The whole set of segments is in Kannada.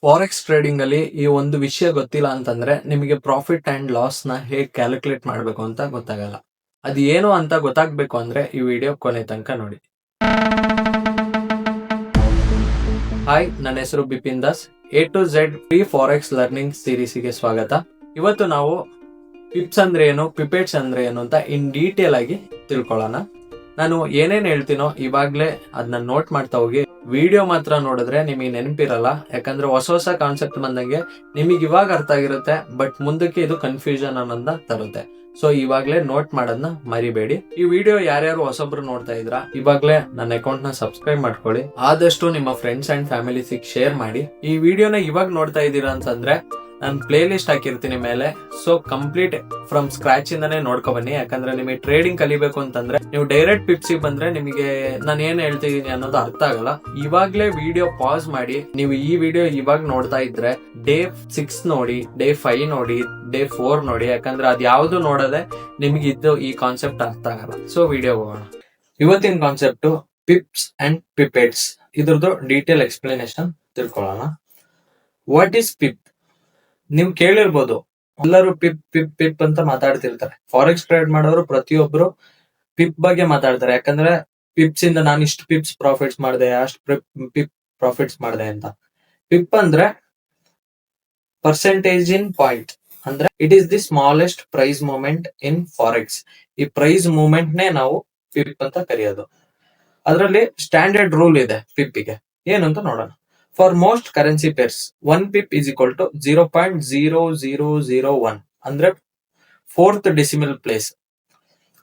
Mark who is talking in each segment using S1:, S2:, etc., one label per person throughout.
S1: ಫಾರೆಕ್ಸ್ ಟ್ರೇಡಿಂಗ್ ಅಲ್ಲಿ ಈ ಒಂದು ವಿಷಯ ಗೊತ್ತಿಲ್ಲ ಅಂತಂದ್ರೆ ನಿಮಗೆ ಪ್ರಾಫಿಟ್ ಅಂಡ್ ಲಾಸ್ ನ ಹೇಗೆ ಕ್ಯಾಲ್ಕುಲೇಟ್ ಮಾಡಬೇಕು ಅಂತ ಗೊತ್ತಾಗಲ್ಲ. ಅದು ಏನು ಅಂತ ಗೊತ್ತಾಗಬೇಕು ಅಂದ್ರೆ ಈ ವಿಡಿಯೋ ಕೊನೆ ತನಕ ನೋಡಿ. ಹಾಯ್, ನನ್ನ ಹೆಸರು Bipin Das. A to Z free forex learning ಸೀರೀಸ್ಗೆ ಸ್ವಾಗತ. ಇವತ್ತು ನಾವು ಪಿಪ್ಸ್ ಅಂದ್ರೆ ಏನು, ಪಿಪೆಟ್ಸ್ ಅಂದ್ರೆ ಏನು ಅಂತ ಇನ್ ಡೀಟೇಲ್ ಆಗಿ ತಿಳ್ಕೊಳ್ಳೋಣ. ನಾನು ಏನೇನ್ ಹೇಳ್ತೀನೋ ಇವಾಗ್ಲೇ ಅದನ್ನ ನೋಟ್ ಮಾಡ್ತಾ ಹೋಗಿ. ವಿಡಿಯೋ ಮಾತ್ರ ನೋಡಿದ್ರೆ ನಿಮಗೆ ನೆನಪಿರಲ್ಲ, ಯಾಕಂದ್ರೆ ಹೊಸ ಹೊಸ ಕಾನ್ಸೆಪ್ಟ್ ಬಂದಂಗೆ ನಿಮಗೆ ಇವಾಗ ಅರ್ಥ ಆಗಿರುತ್ತೆ, ಬಟ್ ಮುಂದಕ್ಕೆ ಇದು ಕನ್ಫ್ಯೂಷನ್ ಅನ್ನೋದನ್ನ ತರುತ್ತೆ. ಸೊ ಇವಾಗ್ಲೇ ನೋಟ್ ಮಾಡೋದನ್ನ ಮರಿಬೇಡಿ. ಈ ವಿಡಿಯೋ ಯಾರ್ಯಾರು ಹೊಸಬ್ರು ನೋಡ್ತಾ ಇದ್ರ ಇವಾಗ್ಲೇ ನನ್ನ ಅಕೌಂಟ್ ನ ಸಬ್ಸ್ಕ್ರೈಬ್ ಮಾಡ್ಕೊಳ್ಳಿ. ಆದಷ್ಟು ನಿಮ್ಮ ಫ್ರೆಂಡ್ಸ್ ಅಂಡ್ ಫ್ಯಾಮಿಲಿಸಿಗೆ ಶೇರ್ ಮಾಡಿ. ಈ ವಿಡಿಯೋನ ಇವಾಗ ನೋಡ್ತಾ ಇದ್ದೀರಾ ಅಂತಂದ್ರೆ ನಾನು ಪ್ಲೇ ಲಿಸ್ಟ್ ಹಾಕಿರ್ತೀನಿ ಮೇಲೆ. ಸೊ ಕಂಪ್ಲೀಟ್ ಫ್ರಮ್ ಸ್ಕ್ರಾಚ್ ಇಂದಾನೆ ನೋಡ್ಕೊ ಬನ್ನಿ. ಯಾಕಂದ್ರೆ ನಿಮಗೆ ಟ್ರೇಡಿಂಗ್ ಕಲಿಬೇಕು ಅಂತಂದ್ರೆ ನೀವು ಡೈರೆಕ್ಟ್ ಪಿಪ್ಸಿಗೆ ಬಂದ್ರೆ ನಿಮಗೆ ನಾನು ಏನ್ ಹೇಳ್ತಿದೀನಿ ಅನ್ನೋದು ಅರ್ಥ ಆಗಲ್ಲ. ಇವಾಗ್ಲೇ ವಿಡಿಯೋ ಪಾಸ್ ಮಾಡಿ ನೀವು ಈ ವಿಡಿಯೋ ಇವಾಗ ನೋಡ್ತಾ ಇದ್ರೆ ಡೇ 6 ನೋಡಿ, ಡೇ 5 ನೋಡಿ, ಡೇ 4 ನೋಡಿ. ಯಾಕಂದ್ರೆ ಅದ್ ಯಾವ್ದು ನೋಡದೆ ನಿಮ್ಗೆ ಇದು ಈ ಕಾನ್ಸೆಪ್ಟ್ ಅರ್ಥ ಆಗಲ್ಲ. ಸೊ ವಿಡಿಯೋ ಹೋಗೋಣ. ಇವತ್ತಿನ ಕಾನ್ಸೆಪ್ಟ್ ಪಿಪ್ಸ್ ಅಂಡ್ ಪಿಪೆಟ್ಸ್. ಇದ್ರದ್ದು ಡೀಟೇಲ್ ಎಕ್ಸ್ಪ್ಲನೇಷನ್ ತಿಳ್ಕೊಳ್ಳೋಣ. What is pip? ನೀವು ಕೇಳಿರ್ಬೋದು, ಎಲ್ಲರೂ ಪಿಪ್ ಪಿಪ್ ಪಿಪ್ ಅಂತ ಮಾತಾಡ್ತಿರ್ತಾರೆ. ಫಾರೆಕ್ಸ್ ಟ್ರೇಡ್ ಮಾಡೋರು ಪ್ರತಿಯೊಬ್ರು ಪಿಪ್ ಬಗ್ಗೆ ಮಾತಾಡ್ತಾರೆ. ಯಾಕಂದ್ರೆ ಪಿಪ್ಸ್ ಇಂದ ನಾನು ಇಷ್ಟು ಪಿಪ್ಸ್ ಪ್ರಾಫಿಟ್ಸ್ ಮಾಡಿದೆ, ಅಷ್ಟು ಪಿಪ್ ಪ್ರಾಫಿಟ್ಸ್ ಮಾಡಿದೆ ಅಂತ. ಪಿಪ್ ಅಂದ್ರೆ ಪರ್ಸೆಂಟೇಜ್ ಇನ್ ಪಾಯಿಂಟ್, ಅಂದ್ರೆ it is the smallest price movement in forex. ಈ ಪ್ರೈಸ್ ಮೂವ್ಮೆಂಟ್ ನೇ ನಾವು ಪಿಪ್ ಅಂತ ಕರೆಯೋದು. ಅದರಲ್ಲಿ ಸ್ಟ್ಯಾಂಡರ್ಡ್ ರೂಲ್ ಇದೆ ಪಿಪ್ಪಿಗೆ, ಏನು ಅಂತ ನೋಡೋಣ. For most currency pairs 1 pip is equal to 0.0001, ಅಂದ್ರೆ 4th ಡೆಸಿಮಲ್ ಪ್ಲೇಸ್.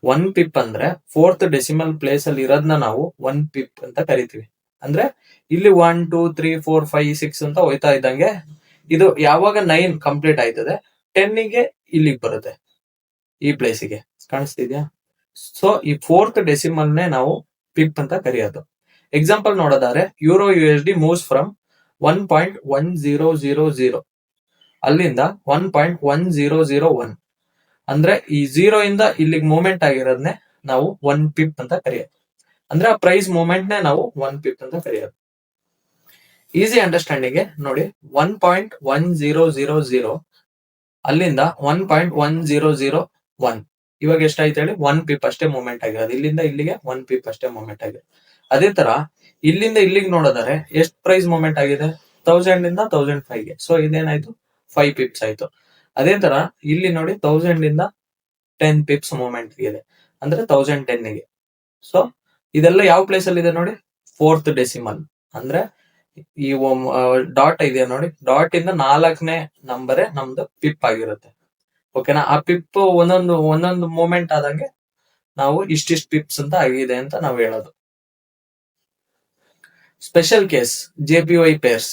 S1: 1 pip ಅಂದ್ರೆ 4th ಡೆಸಿಮಲ್ ಪ್ಲೇಸ್ ಅಲ್ಲಿ ಇರೋದನ್ನ ನಾವು 1 pip ಅಂತ ಕರಿತೀವಿ. ಅಂದ್ರೆ ಇಲ್ಲಿ 1 2 3 4 5 6 ಅಂತ ಹೋಯ್ತಾ ಇದ್ದಂಗೆ ಇದು ಯಾವಾಗ 9 ಕಂಪ್ಲೀಟ್ ಆಯ್ತದೆ 10 ಗೆ ಇಲ್ಲಿಗೆ ಬರುತ್ತೆ, ಈ ಪ್ಲೇಸಿಗೆ. ಕಾಣಿಸ್ತಿದ್ಯಾ? ಸೊ ಈ 4th ಡೆಸಿಮಲ್ ನೇ ನಾವು ಪಿಪ್ ಅಂತ ಕರೆಯೋದು. ಎಕ್ಸಾಂಪಲ್ ನೋಡೋದಾದ್ರೆ ಯೂರೋ USD ಮೂವ್ಸ್ ಫ್ರಮ್ 1.1000 ಅಲ್ಲಿಂದ 1.1001, ಅಂದ್ರೆ ಈ 0 ಇಂದ ಇಲ್ಲಿಗೆ ಮೂವ್ಮೆಂಟ್ ಆಗಿರೋದನ್ನೇ ನಾವು 1 ಪಿಪ್ ಅಂತ ಕರೆಯೋದು. ಅಂದ್ರೆ ಆ ಪ್ರೈಸ್ ಮೂವ್ಮೆಂಟ್ ನೇ ನಾವು 1 ಪಿಪ್ ಅಂತ ಕರೆಯೋದು. ಈಸಿ ಅಂಡರ್ಸ್ಟ್ಯಾಂಡಿಂಗ್ ನೋಡಿ, 1.1000 ಅಲ್ಲಿಂದ 1.1001 ಇವಾಗ ಎಷ್ಟಾಯ್ತು ಹೇಳಿ? 1 ಪಿಪ್ ಅಷ್ಟೇ ಮೂವ್ಮೆಂಟ್ ಆಗಿರೋದು. ಇಲ್ಲಿಂದ ಇಲ್ಲಿಗೆ 1 ಪಿಪ್ ಅಷ್ಟೇ ಮೂವ್ಮೆಂಟ್ ಆಗಿದೆ. ಅದೇ ತರ ಇಲ್ಲಿಂದ ಇಲ್ಲಿಗೆ ನೋಡಿದರೆ ಎಷ್ಟು ಪ್ರೈಸ್ ಮೂವ್ಮೆಂಟ್ ಆಗಿದೆ? 1000 ಇಂದ 1005 ಗೆ. ಸೊ ಇದೇನಾಯ್ತು? 5 ಪಿಪ್ಸ್ ಆಯ್ತು. ಅದೇ ತರ ಇಲ್ಲಿ ನೋಡಿ 1000 ಇಂದ 10 ಪಿಪ್ಸ್ ಮೂವ್ಮೆಂಟ್ ಆಗಿದೆ, ಅಂದ್ರೆ 1010 ಗೆ. ಸೊ ಇದೆಲ್ಲ ಯಾವ ಪ್ಲೇಸ್ ಅಲ್ಲಿ ಇದೆ ನೋಡಿ? 4th decimal. ಅಂದ್ರೆ ಈ ಡಾಟ್ ಇದೆ ನೋಡಿ, ಡಾಟ್ ಇಂದ 4ನೇ ನಂಬರೇ ನಮ್ದು ಪಿಪ್ ಆಗಿರುತ್ತೆ. ಓಕೆನಾ? ಆ ಪಿಪ್ ಒಂದೊಂದು ಮೂವ್ಮೆಂಟ್ ಆದಂಗೆ ನಾವು ಇಷ್ಟಿಷ್ಟು ಪಿಪ್ಸ್ ಅಂತ ಆಗಿದೆ ಅಂತ ನಾವು ಹೇಳೋದು. Special case JPY pairs.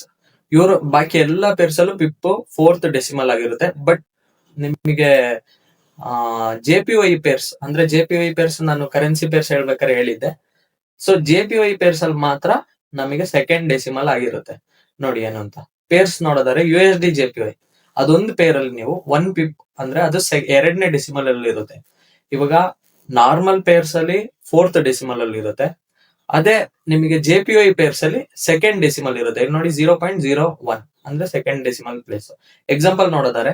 S1: ಇವರು ಬಾಕಿ ಎಲ್ಲಾ ಪೇರ್ಸ್ ಅಲ್ಲೂ ಪಿಪ್ 4th ಡೆಸಿಮಲ್ ಆಗಿರುತ್ತೆ. ಬಟ್ ನಿಮಗೆ JPY ಪೇರ್ಸ್ ಅಂದ್ರೆ JPY ಪೇರ್ಸ್ ನಾನು ಕರೆನ್ಸಿ ಪೇರ್ಸ್ ಹೇಳ್ಬೇಕಾದ್ರೆ ಹೇಳಿದ್ದೆ. ಸೊ JPY ಪೇರ್ಸ್ ಅಲ್ಲಿ ಮಾತ್ರ ನಮಗೆ 2nd ಡೆಸಿಮಲ್ ಆಗಿರುತ್ತೆ. ನೋಡಿ ಏನು ಅಂತ. ಪೇರ್ಸ್ ನೋಡೋದಾದ್ರೆ USD JPY ಅದೊಂದು ಪೇರ್ ಅಲ್ಲಿ ನೀವು 1 ಪಿಪ್ ಅಂದ್ರೆ ಅದು 2ನೇ ಡೆಸಿಮಲ್ ಅಲ್ಲಿ ಇರುತ್ತೆ. ಇವಾಗ ನಾರ್ಮಲ್ ಪೇರ್ಸ್ ಅಲ್ಲಿ 4th ಡೆಸಿಮಲ್ ಅಲ್ಲಿ ಇರುತ್ತೆ. ಅದೇ ನಿಮಗೆ JPY ಪೇರ್ಸ್ ಅಲ್ಲಿ 2nd ಡೆಸಿಮಲ್ ಇರುತ್ತೆ. ನೋಡಿ 0.01 ಅಂದ್ರೆ 2nd ಡೆಸಿಮಲ್ ಪ್ಲೇಸ್. ಎಕ್ಸಾಂಪಲ್ ನೋಡೋದಾದ್ರೆ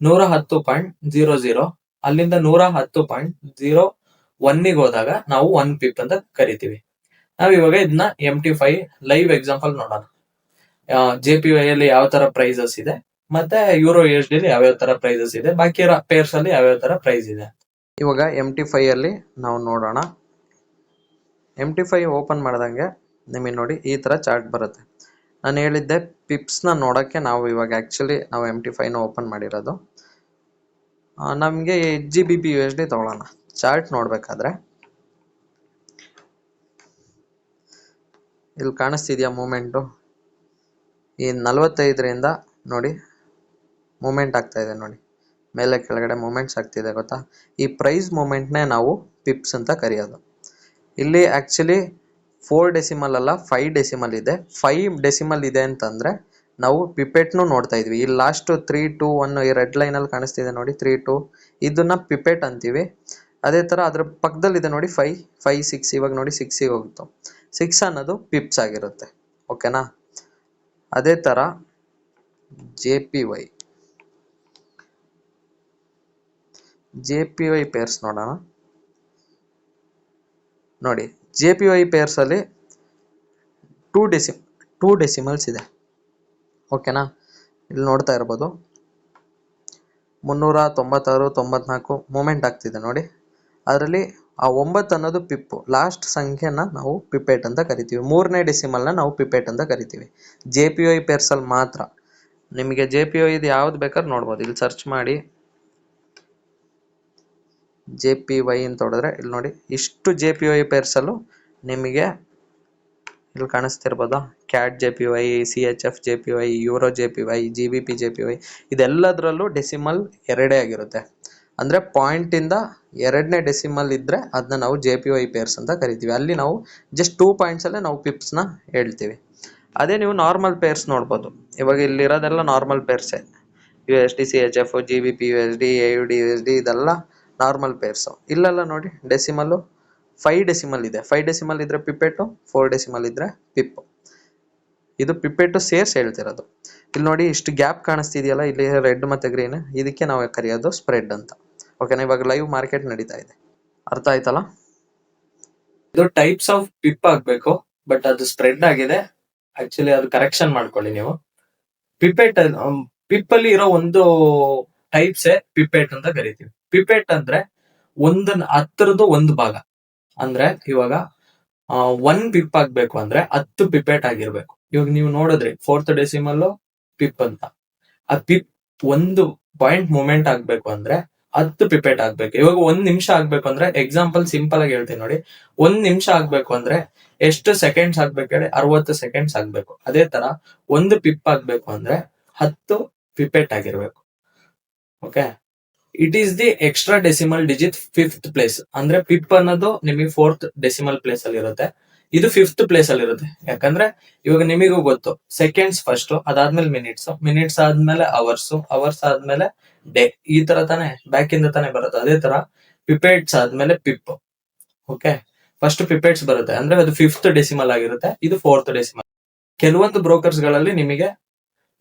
S1: 110.00 ಅಲ್ಲಿಂದ 110.01 ಗೆ ಹೋದಾಗ ನಾವು 1 ಪಿಪ್ ಅಂತ ಕರಿತೀವಿ. ನಾವ್ ಇವಾಗ ಇದನ್ನ MT5 ಲೈವ್ ಎಕ್ಸಾಂಪಲ್ ನೋಡೋಣ. JPY ಅಲ್ಲಿ ಯಾವ ತರ ಪ್ರೈಸಸ್ ಇದೆ, ಮತ್ತೆ ಯೂರೋ USD ಅಲ್ಲಿ ಯಾವ್ಯಾವ ತರ ಪ್ರೈಸಸ್ ಇದೆ, ಬಾಕಿ ಪೇರ್ಸ್ ಅಲ್ಲಿ ಯಾವ್ಯಾವ ತರ ಪ್ರೈಸ್ ಇದೆ. ಇವಾಗ MT5 ಅಲ್ಲಿ ನಾವು ನೋಡೋಣ. MT5 ಓಪನ್ ಮಾಡ್ದಂಗೆ ನಿಮಗೆ ನೋಡಿ ಈ ತರ ಚಾರ್ಟ್ ಬರುತ್ತೆ. ನಾನು ಹೇಳಿದ್ದೆ ಪಿಪ್ಸ್ ನ ನೋಡಕ್ಕೆ ನಾವು ಇವಾಗ ಆಕ್ಚುಲಿ ನಾವು MT5 ನ ಓಪನ್ ಮಾಡಿರೋದು. ನಮ್ಗೆ GBP USD ತಗೊಳ್ಳೋಣ. ಚಾರ್ಟ್ ನೋಡ್ಬೇಕಾದ್ರೆ ಇಲ್ಲಿ ಕಾಣಿಸ್ತಿದ್ಯಾ ಮೂವ್ಮೆಂಟು? ಈ 45ರಿಂದ ನೋಡಿ ಮೂವ್ಮೆಂಟ್ ಆಗ್ತಾ ಇದೆ ನೋಡಿ, ಮೇಲೆ ಕೆಳಗಡೆ ಮೂವ್ಮೆಂಟ್ಸ್ ಆಗ್ತಿದೆ ಗೊತ್ತಾ? ಈ ಪ್ರೈಸ್ ಮೂವ್ಮೆಂಟ್ನೇ ನಾವು ಪಿಪ್ಸ್ ಅಂತ ಕರೆಯೋದು. ಇಲ್ಲಿ ಆಕ್ಚುಲಿ 4 ಡೆಸಿಮಲ್ ಅಲ್ಲ 5 ಡೆಸಿಮಲ್ ಇದೆ. 5 ಡೆಸಿಮಲ್ ಇದೆ ಅಂತಂದ್ರೆ ನಾವು ಪಿಪೆಟ್ನು ನೋಡ್ತಾ ಇದ್ವಿ. ಈ ಲಾಸ್ಟ್ 3 2 1 ಈ ರೆಡ್ ಲೈನ್ ಅಲ್ಲಿ ಕಾಣಿಸ್ತಿದೆ ನೋಡಿ 3 2, ಇದನ್ನ ಪಿಪೆಟ್ ಅಂತೀವಿ. ಅದೇ ತರ ಅದ್ರ ಪಕ್ಕದಲ್ಲಿ ಇದೆ ನೋಡಿ 5 5 6, ಇವಾಗ ನೋಡಿ 6 ಗೆ ಹೋಗುತ್ತೆ. 6 ಅನ್ನೋದು ಪಿಪ್ಸ್ ಆಗಿರುತ್ತೆ. ಓಕೆನಾ? ಅದೇ ತರ
S2: JPY ಪೇರ್ಸ್ ನೋಡೋಣ. ನೋಡಿ JPY ಪೇರ್ಸ್ ಅಲ್ಲಿ ಟೂ ಡೆಸಿಮಲ್ಸ್ ಇದೆ. ಓಕೆನಾ, ಇಲ್ಲಿ ನೋಡ್ತಾ ಇರ್ಬೋದು 396 ಮೂಮೆಂಟ್ ಆಗ್ತಿದೆ ನೋಡಿ. ಅದರಲ್ಲಿ ಆ 9 ಅನ್ನೋದು ಪಿಪ್, ಲಾಸ್ಟ್ ಸಂಖ್ಯೆನ ನಾವು ಪಿಪೇಟ್ ಅಂತ ಕರಿತೀವಿ. 3ನೇ ಡೆಸಿಮಲ್ನ ನಾವು ಪಿಪೇಟ್ ಅಂತ ಕರಿತೀವಿ JPY ಪೇರ್ಸಲ್ಲಿ ಮಾತ್ರ. ನಿಮಗೆ JPY ಇದು ಯಾವ್ದು ಬೇಕಾದ್ರೆ ನೋಡ್ಬೋದು. ಇಲ್ಲಿ ಸರ್ಚ್ ಮಾಡಿ JPY ಅಂತ ಹೊಡೆದ್ರೆ ಇಲ್ಲಿ ನೋಡಿ ಇಷ್ಟು JPY ಪೇರ್ಸಲ್ಲೂ ನಿಮಗೆ ಇಲ್ಲಿ ಕಾಣಿಸ್ತಿರ್ಬೋದಾ, CAD JPY, CHF JPY, euro JPY, GBP JPY, ಇದೆಲ್ಲದರಲ್ಲೂ ಡೆಸಿಮಲ್ 2 ಆಗಿರುತ್ತೆ. ಅಂದರೆ ಪಾಯಿಂಟಿಂದ 2ನೇ ಡೆಸಿಮಲ್ ಇದ್ದರೆ ಅದನ್ನ ನಾವು JPY ಪೇರ್ಸ್ ಅಂತ ಕರಿತೀವಿ. ಅಲ್ಲಿ ನಾವು ಜಸ್ಟ್ 2 ಪಾಯಿಂಟ್ಸಲ್ಲೇ ನಾವು ಪಿಪ್ಸ್ನ ಹೇಳ್ತೀವಿ. ಅದೇ ನೀವು ನಾರ್ಮಲ್ ಪೇರ್ಸ್ ನೋಡ್ಬೋದು. ಇವಾಗ ಇಲ್ಲಿರೋದೆಲ್ಲ ನಾರ್ಮಲ್ ಪೇರ್ಸೇ. USD CHF, GBP USD, AUD USD ಇದೆಲ್ಲ ನಾರ್ಮಲ್ ಪೇರ್ಸು. ಇಲ್ಲೆಲ್ಲ ನೋಡಿ ಡೆಸಿಮಲ್ಲು 5 ಡೆಸಿಮಲ್ ಇದೆ. 5 ಡೆಸಿಮಲ್ ಇದ್ರೆ ಪಿಪೆಟು, 4 ಡೆಸಿಮಲ್ ಇದ್ರೆ ಪಿಪ್. ಇದು ಪಿಪೆಟು ಸೇರ್ಸ್ ಹೇಳ್ತಿರೋದು. ಇಲ್ಲಿ ನೋಡಿ ಇಷ್ಟು ಗ್ಯಾಪ್ ಕಾಣಿಸ್ತಿದೆಯಲ್ಲ, ಇಲ್ಲಿ ರೆಡ್ ಮತ್ತೆ ಗ್ರೀನ್, ಇದಕ್ಕೆ ನಾವು ಕರೆಯೋದು ಸ್ಪ್ರೆಡ್ ಅಂತ. ಓಕೆನಾ, ಇವಾಗ ಲೈವ್ ಮಾರ್ಕೆಟ್ ನಡೀತಾ ಇದೆ. ಅರ್ಥ ಆಯ್ತಲ್ಲ?
S1: ಇದು ಟೈಪ್ಸ್ ಆಫ್ ಪಿಪ್ ಆಗ್ಬೇಕು, ಬಟ್ ಅದು ಸ್ಪ್ರೆಡ್ ಆಗಿದೆ. ಆಕ್ಚುಲಿ ಅದು ಕರೆಕ್ಷನ್ ಮಾಡ್ಕೊಳ್ಳಿ ನೀವು. ಪಿಪೆಟ್ ಪಿಪ್ ಅಲ್ಲಿ ಇರೋ ಒಂದು ಟೈಪ್ಸೇ ಪಿಪೆಟ್ ಅಂತ ಕರಿತೀವಿ. ಪಿಪೆಟ್ ಅಂದ್ರೆ ಹತ್ತರದ್ದು ಒಂದು ಭಾಗ. ಅಂದ್ರೆ ಇವಾಗ 1 ಪಿಪ್ ಆಗ್ಬೇಕು ಅಂದ್ರೆ 10 ಪಿಪೆಟ್ ಆಗಿರ್ಬೇಕು. ಇವಾಗ ನೀವು ನೋಡಿದ್ರಿ 4th ಡೆಸಿಮಲ್ ಪಿಪ್ ಅಂತ. ಆ ಪಿಪ್ 1 ಪಾಯಿಂಟ್ ಮೂಮೆಂಟ್ ಆಗ್ಬೇಕು ಅಂದ್ರೆ 10 ಪಿಪೆಟ್ ಆಗ್ಬೇಕು. ಇವಾಗ 1 ನಿಮಿಷ ಆಗ್ಬೇಕು ಅಂದ್ರೆ, ಎಕ್ಸಾಂಪಲ್ ಸಿಂಪಲ್ ಆಗಿ ಹೇಳ್ತೀನಿ ನೋಡಿ, 1 ನಿಮಿಷ ಆಗ್ಬೇಕು ಅಂದ್ರೆ ಎಷ್ಟು ಸೆಕೆಂಡ್ಸ್ ಆಗ್ಬೇಕು ಹೇಳಿ? 60 ಸೆಕೆಂಡ್ಸ್ ಆಗ್ಬೇಕು. ಅದೇ ತರ 1 ಪಿಪ್ ಆಗ್ಬೇಕು ಅಂದ್ರೆ 10 ಪಿಪೆಟ್ ಆಗಿರ್ಬೇಕು. Okay, it is the extra decimal digit 5th place. ಅಂದ್ರೆ ಪಿಪ್ ಅನ್ನೋದು ನಿಮಗೆ 4th ಡೆಸಿಮಲ್ ಪ್ಲೇಸ್ ಅಲ್ಲಿ ಇರುತ್ತೆ, ಇದು 5th ಪ್ಲೇಸ್ ಅಲ್ಲಿ ಇರುತ್ತೆ. ಯಾಕಂದ್ರೆ ಇವಾಗ ನಿಮಗೂ ಗೊತ್ತು, ಸೆಕೆಂಡ್ಸ್ ಫಸ್ಟ್, ಅದಾದ್ಮೇಲೆ ಮಿನಿಟ್ಸ್ ಆದ್ಮೇಲೆ ಅವರ್ಸ್ ಆದ್ಮೇಲೆ ಡೇ, ಈ ತರ ತಾನೆ ಬ್ಯಾಕ್ ಇಂದ ತಾನೆ ಬರುತ್ತೆ. ಅದೇ ತರ ಪಿಪೇಟ್ಸ್ ಆದ್ಮೇಲೆ ಪಿಪ್. ಓಕೆ, ಫಸ್ಟ್ ಪಿಪೇಟ್ಸ್ ಬರುತ್ತೆ, ಅಂದ್ರೆ ಅದು 5th ಡೆಸಿಮಲ್ ಆಗಿರುತ್ತೆ, ಇದು 4th ಡೆಸಿಮಲ್. ಕೆಲವೊಂದು ಬ್ರೋಕರ್ಸ್ ಗಳಲ್ಲಿ ನಿಮಗೆ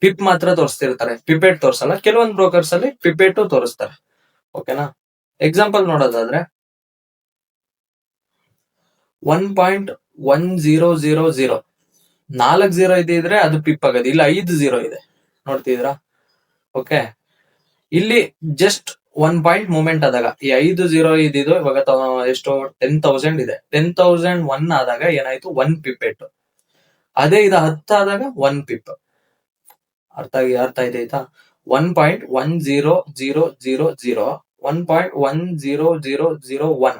S1: ಪಿಪ್ ಮಾತ್ರ ತೋರಿಸ್ತಿರ್ತಾರೆ, ಪಿಪೇಟ್ ತೋರಿಸಲ್ಲ. ಕೆಲವೊಂದು ಬ್ರೋಕರ್ಸ್ ಅಲ್ಲಿ ಪಿಪೇಟು ತೋರಿಸ್ತಾರೆ. ಓಕೆನಾ, ಎಕ್ಸಾಂಪಲ್ ನೋಡೋದಾದ್ರೆ 1.1000 4 0 ಇದ್ರೆ ಅದು ಪಿಪ್ ಆಗೋದು. ಇಲ್ಲಿ 5 0 ಇದೆ, ನೋಡ್ತಿದ್ರಾ? ಓಕೆ, ಇಲ್ಲಿ ಜಸ್ಟ್ 1 ಪಾಯಿಂಟ್ ಮೂವ್ಮೆಂಟ್ ಆದಾಗ ಈ 5 0 ಇದಿದು ಇವಾಗ ಎಷ್ಟು 10,000 ಇದೆ. 10,001 ಆದಾಗ ಏನಾಯ್ತು? 1 ಪಿಪೆಟ್. ಅದೇ ಇದು 10 ಆದಾಗ 1 ಪಿಪ್. ಅರ್ಥ ಆಯ್ತಾ? 1.10000 1.10001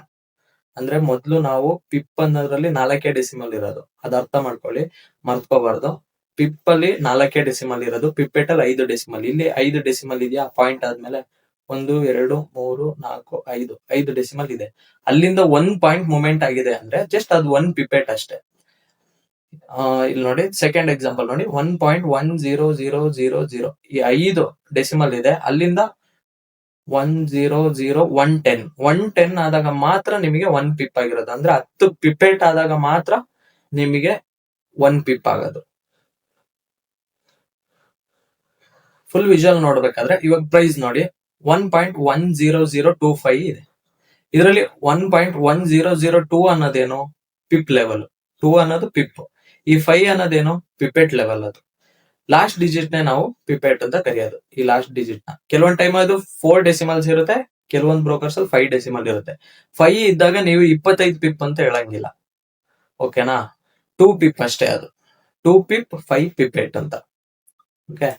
S1: ಅಂದ್ರೆ ಮೊದ್ಲು ನಾವು ಪಿಪ್ ಅನ್ನೋದ್ರಲ್ಲಿ 4 ಡೆಸಿಮಲ್ ಇರೋದು, ಅದ್ ಅರ್ಥ ಮಾಡ್ಕೊಳ್ಳಿ, ಮರ್ತ್ಕೋಬಾರ್ದು. ಪಿಪ್ ಅಲ್ಲಿ 4 ಡೆಸಿಮಲ್ ಇರೋದು, ಪಿಪೆಟ್ ಅಲ್ಲಿ 5 ಡೆಸಿಮಲ್. ಇಲ್ಲಿ 5 ಡೆಸಿಮಲ್ ಇದೆಯಾ? ಪಾಯಿಂಟ್ ಆದ್ಮೇಲೆ 1 2 3 4 5 ಡೆಸಿಮಲ್ ಇದೆ. ಅಲ್ಲಿಂದ 1 ಪಾಯಿಂಟ್ ಮೂವ್ಮೆಂಟ್ ಆಗಿದೆ ಅಂದ್ರೆ ಜಸ್ಟ್ ಅದು 1 ಪಿಪೆಟ್ ಅಷ್ಟೇ. ಇಲ್ಲಿ ನೋಡಿ ಸೆಕೆಂಡ್ ಎಕ್ಸಾಂಪಲ್ ನೋಡಿ, 1.10000 ಈ 5 ಡೆಸಿಮಲ್ ಇದೆ, ಅಲ್ಲಿಂದ 110 ಆದಾಗ ಮಾತ್ರ ನಿಮಗೆ 1 ಪಿಪ್ ಆಗಿರೋದು. ಅಂದ್ರೆ 10 ಪಿಪೆಟ್ ಆದಾಗ ಮಾತ್ರ ನಿಮಗೆ 1 ಪಿಪ್ ಆಗೋದು. ಫುಲ್ ವಿಜುವಲ್ ನೋಡ್ಬೇಕಾದ್ರೆ ಇವಾಗ ಪ್ರೈಸ್ ನೋಡಿ 1.10025 ಇದೆ. ಇದರಲ್ಲಿ 1.1002 ಅನ್ನೋದೇನು? Pip level. 2 ಅನ್ನೋದು ಪಿಪ್, ಈ 5 ಅನ್ನೋದೇನು? Pipette level. ಅದು ಲಾಸ್ಟ್ ಡಿಜಿಟ್ ನೇ ನಾವು ಪಿಪೆಟ್ ಅಂತ ಕರೆಯೋದು. ಈ ಲಾಸ್ಟ್ ಡಿಜಿಟ್ ನ ಕೆಲವೊಂದ್ ಟೈಮ್ ಅದು 4 ಡೆಸಿಮಲ್ಸ್ ಇರುತ್ತೆ, ಕೆಲವೊಂದ್ ಬ್ರೋಕರ್ಸ್ ಅಲ್ಲಿ 5 ಡೆಸಿಮಲ್ ಇರುತ್ತೆ. 5 ಇದ್ದಾಗ ನೀವು 25 ಪಿಪ್ ಅಂತ ಹೇಳಂಗಿಲ್ಲ. ಓಕೆನಾ, 2 ಪಿಪ್ ಅಷ್ಟೇ. ಅದು 2 ಪಿಪ್ 5 ಪಿಪೆಟ್ ಅಂತ. ಓಕೆ,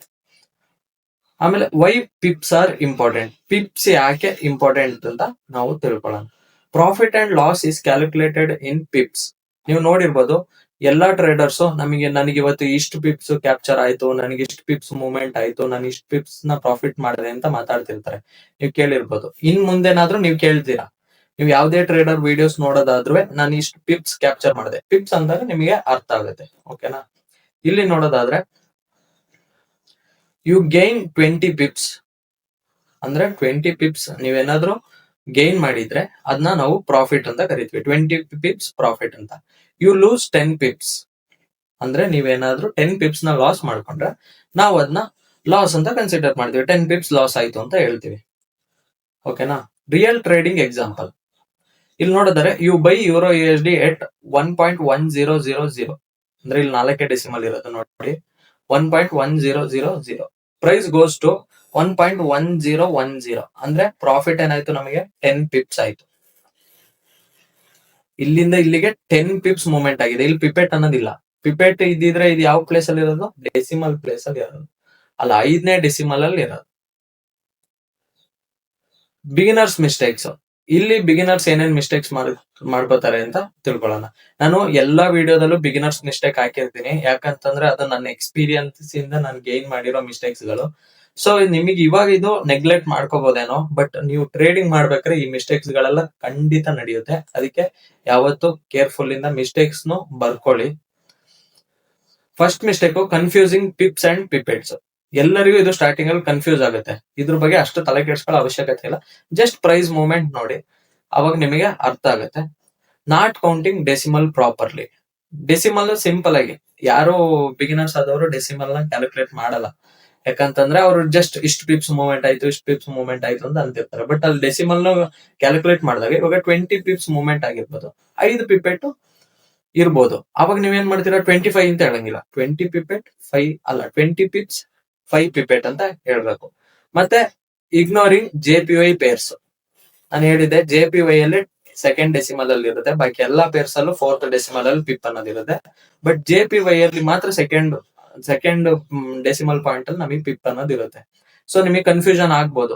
S1: ಆಮೇಲೆ why pips are important. Pips ಯಾಕೆ ಇಂಪಾರ್ಟೆಂಟ್ ಅಂತ ನಾವು ತಿಳ್ಕೊಳ್ಳೋಣ. Profit and loss is calculated in pips. ನೀವು ನೋಡಿರ್ಬೋದು, ಎಲ್ಲಾ ಟ್ರೇಡರ್ಸ್ ನನಗೆ ಇವತ್ತು ಇಷ್ಟು ಪಿಪ್ಸ್ ಕ್ಯಾಪ್ಚರ್ ಆಯ್ತು, ನನಗೆ ಇಷ್ಟು ಪಿಪ್ಸ್ ಮೂವ್ಮೆಂಟ್ ಆಯ್ತು, ನಾನು ಇಷ್ಟು ಪಿಪ್ಸ್ ನ ಪ್ರಾಫಿಟ್ ಮಾಡಿದೆ ಅಂತ ಮಾತಾಡ್ತಿರ್ತಾರೆ. ನೀವು ಕೇಳಿರ್ಬೋದು. ಇನ್ ಮುಂದೆನಾದ್ರೂ ನೀವು ಕೇಳ್ತೀರಾ, ನೀವು ಯಾವ್ದೇ ಟ್ರೇಡರ್ ವಿಡಿಯೋಸ್ ನೋಡೋದಾದ್ರೂ ನಾನು ಇಷ್ಟು ಪಿಪ್ಸ್ ಕ್ಯಾಪ್ಚರ್ ಮಾಡಿದೆ, ಪಿಪ್ಸ್ ಅಂದಾಗ ನಿಮಗೆ ಅರ್ಥ ಆಗುತ್ತೆ. ಓಕೆನಾ, ಇಲ್ಲಿ ನೋಡೋದಾದ್ರೆ ಯು ಗೈನ್ 20 ಪಿಪ್ಸ್ ಅಂದ್ರೆ 20 ಪಿಪ್ಸ್ ನೀವೇನಾದ್ರೂ ಗೈನ್ ಮಾಡಿದ್ರೆ ಅದನ್ನ ನಾವು ಪ್ರಾಫಿಟ್ ಅಂತ ಕರಿತೀವಿ. 20 ಪಿಪ್ಸ್ ಪ್ರಾಫಿಟ್ ಅಂತ. ಯು ಲೂಸ್ 10 ಪಿಪ್ಸ್ ಅಂದ್ರೆ ನೀವೇನಾದ್ರೂ 10 ಪಿಪ್ಸ್ ನ ಲಾಸ್ ಮಾಡ್ಕೊಂಡ್ರೆ ನಾವು ಅದನ್ನ ಲಾಸ್ ಅಂತ ಕನ್ಸಿಡರ್ ಮಾಡ್ತೀವಿ. 10 ಪಿಪ್ಸ್ ಲಾಸ್ ಆಯ್ತು ಅಂತ ಹೇಳ್ತೀವಿ. ಓಕೆನಾ. ರಿಯಲ್ ಟ್ರೇಡಿಂಗ್ ಎಕ್ಸಾಂಪಲ್ ಇಲ್ಲಿ ನೋಡಿದರೆ ಯು ಬೈ ಯೂರೋ USD ಎಟ್ 1.1000, ಅಂದ್ರೆ ಇಲ್ಲಿ 4 ಡೆಸಿಮಲ್ ಇರೋದು ನೋಡಿ. 1.1000 ಪ್ರೈಸ್ ಗೋಸ್ ಟು 1.1010, ಅಂದ್ರೆ ಪ್ರಾಫಿಟ್ ಏನಾಯ್ತು ನಮಗೆ 10 ಪಿಪ್ಸ್ ಆಯ್ತು. ಇಲ್ಲಿಂದ ಇಲ್ಲಿಗೆ 10 ಪಿಪ್ಸ್ ಮೂವ್ಮೆಂಟ್ ಆಗಿದೆ. ಇಲ್ಲಿ ಪಿಪೆಟ್ ಅನ್ನೋದಿಲ್ಲ. ಪಿಪೆಟ್ ಇದ್ದಿದ್ರೆ ಇದು ಯಾವ ಪ್ಲೇಸ್ ಅಲ್ಲಿ ಇರೋದು? ಡೆಸಿಮಲ್ ಪ್ಲೇಸ್ ಅಲ್ಲಿ ಇರೋದು, ಅಲ್ಲ 5ನೇ ಡೆಸಿಮಲ್ ಅಲ್ಲಿ ಇರೋದು. ಬಿಗಿನರ್ಸ್ ಮಿಸ್ಟೇಕ್ಸ್, ಇಲ್ಲಿ ಬಿಗಿನರ್ಸ್ ಏನೇನ್ ಮಿಸ್ಟೇಕ್ಸ್ ಮಾಡ್ಕೋತಾರೆ ಅಂತ ತಿಳ್ಕೊಳ್ಳೋಣ. ನಾನು ಎಲ್ಲಾ ವಿಡಿಯೋದಲ್ಲೂ ಬಿಗಿನರ್ಸ್ ಮಿಸ್ಟೇಕ್ ಹಾಕಿರ್ತೀನಿ, ಯಾಕಂತಂದ್ರೆ ಅದು ನನ್ನ ಎಕ್ಸ್ಪೀರಿಯನ್ಸ್ ಇಂದ ನಾನು ಗೇನ್ ಮಾಡಿರೋ ಮಿಸ್ಟೇಕ್ಸ್ ಗಳು. ಸೊ ನಿಮಗೆ ಇವಾಗ ಇದು ನೆಗ್ಲೆಕ್ಟ್ ಮಾಡ್ಕೋಬಹುದೇನೋ, ಬಟ್ ನೀವು ಟ್ರೇಡಿಂಗ್ ಮಾಡ್ಬೇಕಾದ್ರೆ ಈ ಮಿಸ್ಟೇಕ್ಸ್ ಗಳೆಲ್ಲ ಖಂಡಿತ ನಡೆಯುತ್ತೆ. ಅದಕ್ಕೆ ಯಾವತ್ತು ಕೇರ್ಫುಲ್ ಇಂದ ಮಿಸ್ಟೇಕ್ಸ್ ನು ಬರ್ಕೊಳ್ಳಿ. First mistake, confusing pips and pipettes. ಎಲ್ಲರಿಗೂ ಇದು ಸ್ಟಾರ್ಟಿಂಗ್ ಅಲ್ಲಿ ಕನ್ಫ್ಯೂಸ್ ಆಗುತ್ತೆ. ಇದ್ರ ಬಗ್ಗೆ ಅಷ್ಟು ತಲೆ ಕೆಡಿಸ್ಕೊಳ್ಳೋ ಅವಶ್ಯಕತೆ ಇಲ್ಲ. ಜಸ್ಟ್ ಪ್ರೈಸ್ ಮೂವ್ಮೆಂಟ್ ನೋಡಿ, ಅವಾಗ ನಿಮಗೆ ಅರ್ಥ ಆಗುತ್ತೆ. Not counting decimal properly. Decimal simple ಆಗಿ ಯಾರು ಬಿಗಿನರ್ಸ್ ಆದವರು ಡೆಸಿಮಲ್ ನ ಕ್ಯಾಲ್ಕುಲೇಟ್ ಮಾಡಲ್ಲ. ಯಾಕಂತಂದ್ರೆ ಅವರು ಜಸ್ಟ್ ಇಷ್ಟು ಪಿಪ್ಸ್ ಮೂವ್ಮೆಂಟ್ ಆಯ್ತು, ಇಷ್ಟು ಪಿಪ್ಸ್ ಮೂವ್ಮೆಂಟ್ ಆಯ್ತು ಅಂತ ಅಂತಿರ್ತಾರೆ. ಬಟ್ ಅಲ್ಲಿ ಡೆಸಿಮಲ್ ನ ಕ್ಯಾಲ್ಕುಲೇಟ್ ಮಾಡಿದಾಗ ಇವಾಗ 20 ಪಿಪ್ಸ್ ಮೂವ್ಮೆಂಟ್ ಆಗಿರ್ಬೋದು, 5 ಪಿಪೆಟ್ ಇರ್ಬೋದು. ಅವಾಗ ನೀವೇನ್ ಮಾಡ್ತೀರಾ? 25 ಅಂತ ಹೇಳಂಗಿಲ್ಲ. 20 ಪಿಪೆಟ್ 5 ಅಲ್ಲ, 20 ಪಿಪ್ಸ್ 5 ಪಿಪೆಟ್ ಅಂತ ಹೇಳ್ಬೇಕು. ಮತ್ತೆ ಇಗ್ನೋರಿಂಗ್ JPY ಪೇರ್ಸ್. ನಾನು ಹೇಳಿದ್ದೆ JPY ಅಲ್ಲಿ ಸೆಕೆಂಡ್ ಡೆಸಿಮಲ್ ಅಲ್ಲಿ ಇರುತ್ತೆ, ಬಾಕಿ ಎಲ್ಲಾ ಪೇರ್ಸ್ ಅಲ್ಲೂ 4th ಡೆಸಿಮಲ್ ಅಲ್ಲಿ ಪಿಪ್ ಅನ್ನೋದಿರುತ್ತೆ. ಬಟ್ JPY ಅಲ್ಲಿ ಮಾತ್ರ ಸೆಕೆಂಡ್ ಡೆಸಿಮಲ್ ಪಾಯಿಂಟ್ ಅಲ್ಲಿ ನಮಗೆ ಪಿಪ್ ಅನ್ನೋದಿರುತ್ತೆ. ಸೊ ನಿಮಗೆ ಕನ್ಫ್ಯೂಷನ್ ಆಗ್ಬೋದು.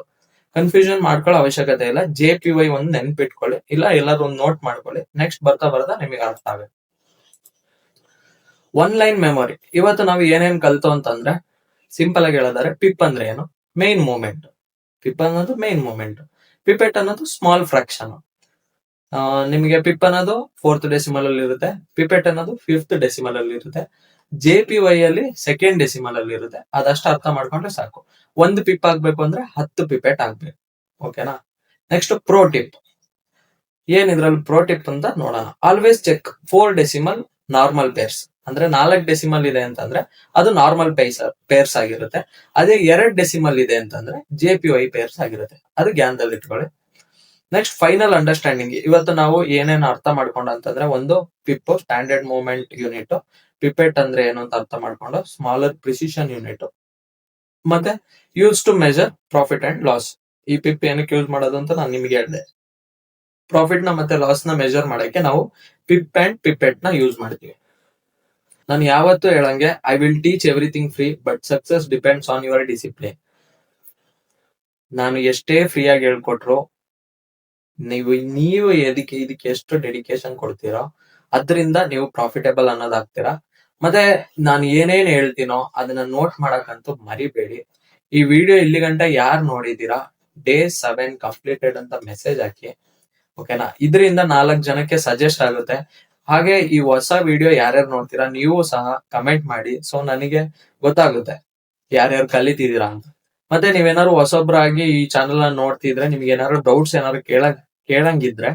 S1: ಕನ್ಫ್ಯೂಷನ್ ಮಾಡ್ಕೊಳ್ಳೋ ಅವಶ್ಯಕತೆ ಇಲ್ಲ. JPY ಒಂದು ನೆನ್ಪಿಟ್ಕೊಳ್ಳಿ, ಇಲ್ಲ ಎಲ್ಲಾದ್ರೂ ಒಂದು ನೋಟ್ ಮಾಡ್ಕೊಳ್ಳಿ. ನೆಕ್ಸ್ಟ್ ಬರ್ತಾ ನಿಮಗೆ ಅರ್ಥ ಆಗುತ್ತೆ. One line memory. ಇವತ್ತು ನಾವು ಏನೇನ್ ಕಲ್ತು ಅಂತಂದ್ರೆ, ಸಿಂಪಲ್ ಆಗಿ ಹೇಳೋದಾದ್ರೆ ಪಿಪ್ ಅಂದ್ರೆ ಏನು? Main movement. ಪಿಪ್ ಅನ್ನೋದು ಮೇನ್ ಮೂವ್ಮೆಂಟ್, ಪಿಪೆಟ್ ಅನ್ನೋದು ಸ್ಮಾಲ್ ಫ್ರಾಕ್ಷನ್. ನಿಮಗೆ ಪಿಪ್ ಅನ್ನೋದು 4th ಡೆಸಿಮಲ್ ಅಲ್ಲಿ ಇರುತ್ತೆ, ಪಿಪೆಟ್ ಅನ್ನೋದು 5th ಡೆಸಿಮಲ್ ಅಲ್ಲಿ ಇರುತ್ತೆ, JPY ಅಲ್ಲಿ ಸೆಕೆಂಡ್ ಡೆಸಿಮಲ್ ಅಲ್ಲಿ ಇರುತ್ತೆ. ಅದಷ್ಟು ಅರ್ಥ ಮಾಡ್ಕೊಂಡ್ರೆ ಸಾಕು. ಒಂದು ಪಿಪ್ ಆಗ್ಬೇಕು ಅಂದ್ರೆ 10 ಪಿಪೆಟ್ ಆಗ್ಬೇಕು. ಓಕೆನಾ. Next pro tip. ಏನಿದ್ರಲ್ಲಿ ಪ್ರೋ ಟಿಪ್ ಅಂತ ನೋಡೋಣ. Always check 4 decimal normal pairs. ಅಂದ್ರೆ 4 ಡೆಸಿಮಲ್ ಇದೆ ಅಂತಂದ್ರೆ ಅದು ನಾರ್ಮಲ್ ಪೇರ್ಸ್ ಆಗಿರುತ್ತೆ. ಅದೇ 2 ಡೆಸಿಮಲ್ ಇದೆ ಅಂತಂದ್ರೆ JPY ಪೇರ್ಸ್ ಆಗಿರುತ್ತೆ. ಅದು ಜ್ಞಾನದಲ್ಲಿ ಇಟ್ಕೊಳ್ಳಿ. Next final understanding. ಇವತ್ತು ನಾವು ಏನೇನು ಅರ್ಥ ಮಾಡ್ಕೊಂಡ ಅಂತಂದ್ರೆ, ಒಂದು pip standard movement unit, pipette ಅಂದ್ರೆ ಏನು ಅಂತ ಅರ್ಥ ಮಾಡ್ಕೊಂಡು, ಸ್ಮಾಲರ್ ಪ್ರಿಸಿಷನ್ ಯೂನಿಟ್, ಮತ್ತೆ use to measure profit and loss. ಈ ಪಿಪ್ ಏನಕ್ಕೆ ಯೂಸ್ ಮಾಡೋದು ಅಂತ ನಾನು ನಿಮಗೆ ಹೇಳಿದೆ. ಪ್ರಾಫಿಟ್ ನ ಮತ್ತೆ ಲಾಸ್ ನ ಮೆಜರ್ ಮಾಡಕ್ಕೆ ನಾವು ಪಿಪ್ ಅಂಡ್ ಪಿಪೆಟ್ ನ ಯೂಸ್ ಮಾಡ್ತೀವಿ. ನಾನು ಯಾವತ್ತೂ ಹೇಳಂಗೆ, I will teach everything free, but success depends on your discipline. ನಾನು ಎಷ್ಟೇ ಫ್ರೀ ಆಗಿ ಹೇಳ್ಕೊಟ್ರು, ನೀವು ಇದಕ್ಕೆ ಎಷ್ಟು ಡೆಡಿಕೇಶನ್ ಕೊಡ್ತೀರೋ ಅದರಿಂದ ನೀವು ಪ್ರಾಫಿಟೇಬಲ್ ಅನ್ನೋದಾಗ್ತೀರಾ. ಮತ್ತೆ ನಾನು ಏನೇನ್ ಹೇಳ್ತೀನೋ ಅದನ್ನ ನೋಟ್ ಮಾಡಕ್ಕಂತೂ ಮರಿಬೇಡಿ. ಈ ವಿಡಿಯೋ ಇಲ್ಲಿ ಗಂಟ ಯಾರು ನೋಡಿದೀರಾ, Day 7 ಕಂಪ್ಲೀಟೆಡ್ ಅಂತ ಮೆಸೇಜ್ ಹಾಕಿ. ಓಕೆನಾ. ಇದರಿಂದ 4 ಜನಕ್ಕೆ ಸಜೆಸ್ಟ್ ಆಗುತ್ತೆ. ಹಾಗೆ ಈ ಹೊಸ ವಿಡಿಯೋ ಯಾರ್ಯಾರು ನೋಡ್ತೀರಾ ನೀವು ಸಹ ಕಮೆಂಟ್ ಮಾಡಿ. ಸೊ ನನಗೆ ಗೊತ್ತಾಗುತ್ತೆ ಯಾರ್ಯಾರು ಕಲಿತಿದ್ದೀರಾ ಅಂತ. ಮತ್ತೆ ನೀವೇನಾದ್ರು ಹೊಸೊಬ್ರಾಗಿ ಈ ಚಾನಲ್ ನ ನೋಡ್ತಿದ್ರೆ, ನಿಮ್ಗೆ ಏನಾದ್ರು ಡೌಟ್ಸ್ ಏನಾದ್ರು ಕೇಳಂಗಿದ್ರೆ,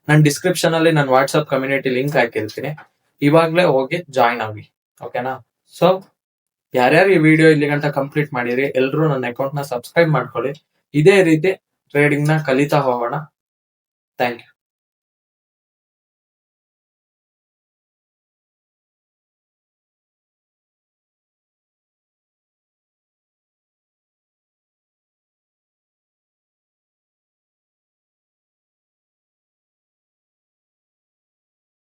S1: ನಾನು ಡಿಸ್ಕ್ರಿಪ್ಷನ್ ಅಲ್ಲಿ ನನ್ನ ವಾಟ್ಸ್ಆಪ್ ಕಮ್ಯುನಿಟಿ ಲಿಂಕ್ ಹಾಕಿರ್ತೀನಿ. ಇವಾಗ್ಲೇ ಹೋಗಿ ಜಾಯಿನ್ ಆಗಿ. ಓಕೆನಾ. ಸೊ ಯಾರ್ಯಾರು ಈ ವಿಡಿಯೋ ಇಲ್ಲಿ ಗಂಟ ಕಂಪ್ಲೀಟ್ ಮಾಡಿರಿ, ಎಲ್ರು ನನ್ನ ಅಕೌಂಟ್ ನ ಸಬ್ಸ್ಕ್ರೈಬ್ ಮಾಡ್ಕೊಳ್ಳಿ. ಇದೇ ರೀತಿ ಟ್ರೇಡಿಂಗ್ ನ ಕಲಿತಾ ಹೋಗೋಣ. Thank you.